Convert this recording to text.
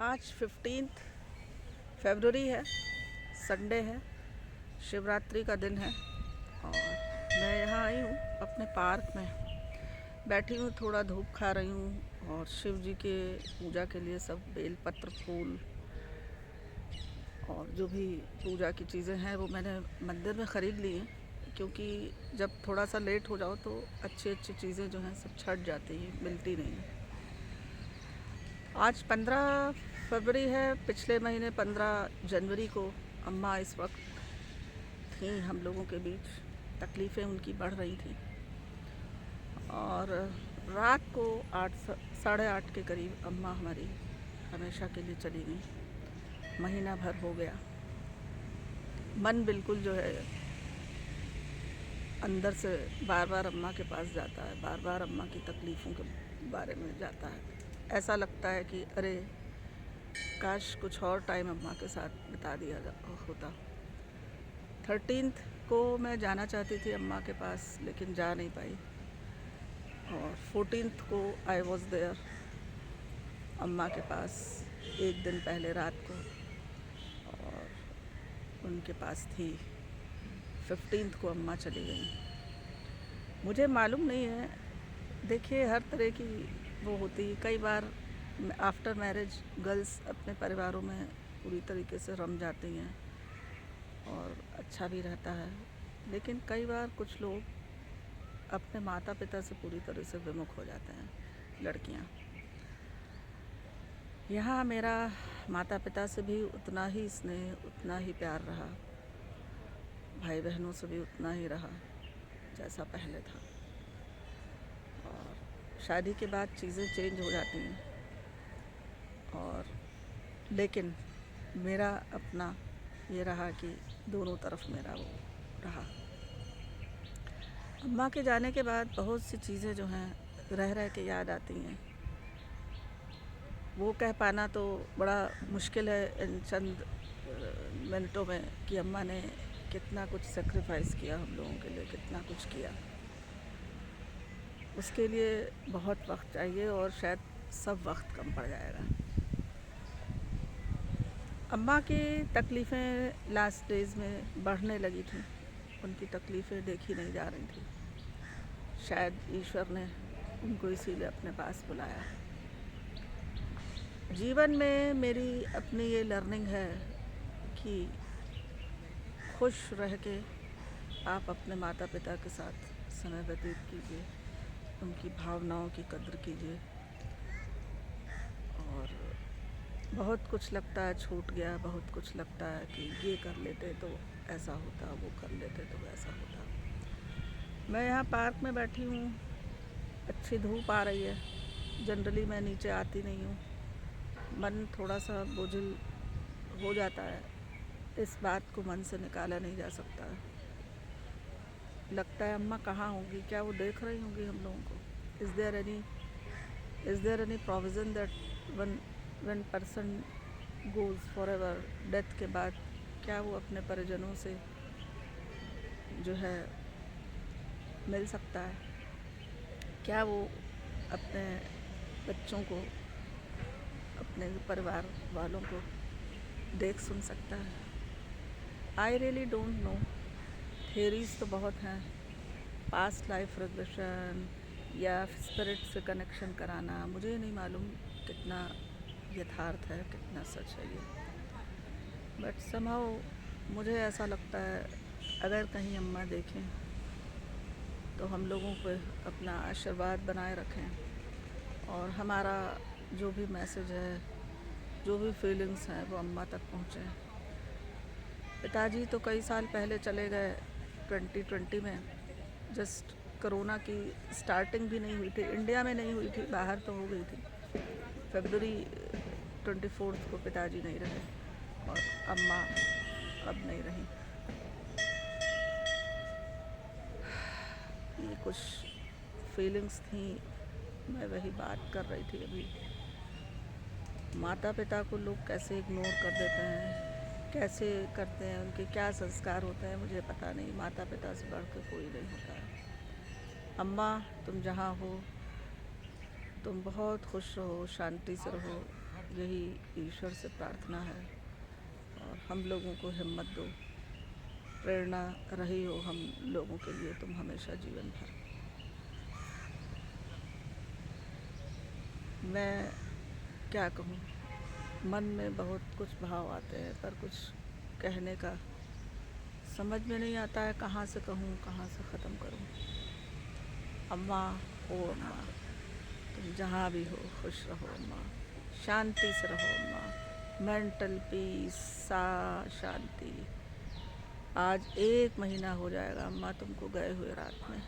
आज 15 फरवरी है, संडे है, शिवरात्रि का दिन है और मैं यहाँ आई हूँ अपने पार्क में बैठी हूँ, थोड़ा धूप खा रही हूँ और शिव जी के पूजा के लिए सब बेलपत्र, फूल और जो भी पूजा की चीज़ें हैं वो मैंने मंदिर में ख़रीद ली हैं, क्योंकि जब थोड़ा सा लेट हो जाओ तो अच्छी अच्छी चीज़ें जो हैं सब छट जाती हैं, मिलती नहीं हैं। आज 15 फरवरी है। पिछले महीने 15 जनवरी को अम्मा इस वक्त थी हम लोगों के बीच, तकलीफ़ें उनकी बढ़ रही थी और रात को 8 साढ़े 8 के करीब अम्मा हमारी हमेशा के लिए चली गई। महीना भर हो गया। मन बिल्कुल जो है अंदर से बार बार अम्मा के पास जाता है, बार बार अम्मा की तकलीफ़ों के बारे में जाता है। ऐसा लगता है कि अरे काश कुछ और टाइम अम्मा के साथ बिता दिया होता। 13 को मैं जाना चाहती थी अम्मा के पास, लेकिन जा नहीं पाई और 14 को आई वॉज़ देयर अम्मा के पास, एक दिन पहले रात को, और उनके पास थी। 15 को अम्मा चली गई। मुझे मालूम नहीं है, देखिए हर तरह की वो होती है। कई बार आफ्टर मैरिज गर्ल्स अपने परिवारों में पूरी तरीके से रम जाती हैं और अच्छा भी रहता है, लेकिन कई बार कुछ लोग अपने माता पिता से पूरी तरह से विमुख हो जाते हैं, लड़कियां। यहाँ मेरा माता पिता से भी उतना ही स्नेह, उतना ही प्यार रहा, भाई बहनों से भी उतना ही रहा जैसा पहले था। और शादी के बाद चीज़ें चेंज हो जाती हैं, और लेकिन मेरा अपना ये रहा कि दोनों तरफ मेरा वो रहा। अम्मा के जाने के बाद बहुत सी चीज़ें जो हैं रह रह के याद आती हैं। वो कह पाना तो बड़ा मुश्किल है इन चंद मिनटों में कि अम्मा ने कितना कुछ सेक्रीफाइस किया हम लोगों के लिए, कितना कुछ किया। उसके लिए बहुत वक्त चाहिए और शायद सब वक्त कम पड़ जाएगा। अम्मा की तकलीफ़ें लास्ट डेज़ में बढ़ने लगी थी, उनकी तकलीफ़ें देखी नहीं जा रही थी। शायद ईश्वर ने उनको इसीलिए अपने पास बुलाया। जीवन में मेरी अपनी ये लर्निंग है कि खुश रह के आप अपने माता पिता के साथ समय व्यतीत कीजिए, उनकी भावनाओं की कद्र कीजिए। और बहुत कुछ लगता है छूट गया, बहुत कुछ लगता है कि ये कर लेते तो ऐसा होता, वो कर लेते तो वैसा होता। मैं यहाँ पार्क में बैठी हूँ, अच्छी धूप आ रही है। जनरली मैं नीचे आती नहीं हूँ, मन थोड़ा सा बोझिल हो जाता है। इस बात को मन से निकाला नहीं जा सकता। लगता है अम्मा कहाँ होंगी, क्या वो देख रही होंगी हम लोगों को? Is there any provision that one person goes forever, death के बाद क्या वो अपने परिजनों से जो है मिल सकता है? क्या वो अपने बच्चों को, अपने परिवार वालों को देख सुन सकता है? I really don't know. Theories तो बहुत हैं, पास्ट लाइफ रिग्रेशन या स्पिरिट से कनेक्शन कराना। मुझे नहीं मालूम कितना यथार्थ है, कितना सच है ये, बट समहाउ मुझे ऐसा लगता है अगर कहीं अम्मा देखें तो हम लोगों पे अपना आशीर्वाद बनाए रखें और हमारा जो भी मैसेज है, जो भी फीलिंग्स हैं वो अम्मा तक पहुँचें। पिताजी तो कई साल पहले चले गए, 2020 में। जस्ट कोरोना की स्टार्टिंग भी नहीं हुई थी, इंडिया में नहीं हुई थी, बाहर तो हो गई थी। फरवरी 24 को पिताजी नहीं रहे और अम्मा अब नहीं रही। ये कुछ फीलिंग्स थी, मैं वही बात कर रही थी अभी। माता पिता को लोग कैसे इग्नोर कर देते हैं, कैसे करते हैं, उनके क्या संस्कार होते हैं मुझे पता नहीं। माता पिता से बढ़ कर कोई नहीं होता है। अम्मा तुम जहाँ हो तुम बहुत खुश रहो, शांति से रहो, यही ईश्वर से प्रार्थना है। और हम लोगों को हिम्मत दो, प्रेरणा रही हो हम लोगों के लिए तुम हमेशा जीवन भर। मैं क्या कहूँ, मन में बहुत कुछ भाव आते हैं पर कुछ कहने का समझ में नहीं आता है, कहाँ से कहूँ कहाँ से ख़त्म करूँ। अम्मा, ओ अम्मा, तुम जहाँ भी हो खुश रहो अम्मा, शांति से रहो अम्मा, मेंटल पीस, शांति। आज 1 महीना हो जाएगा अम्मा तुमको गए हुए रात में।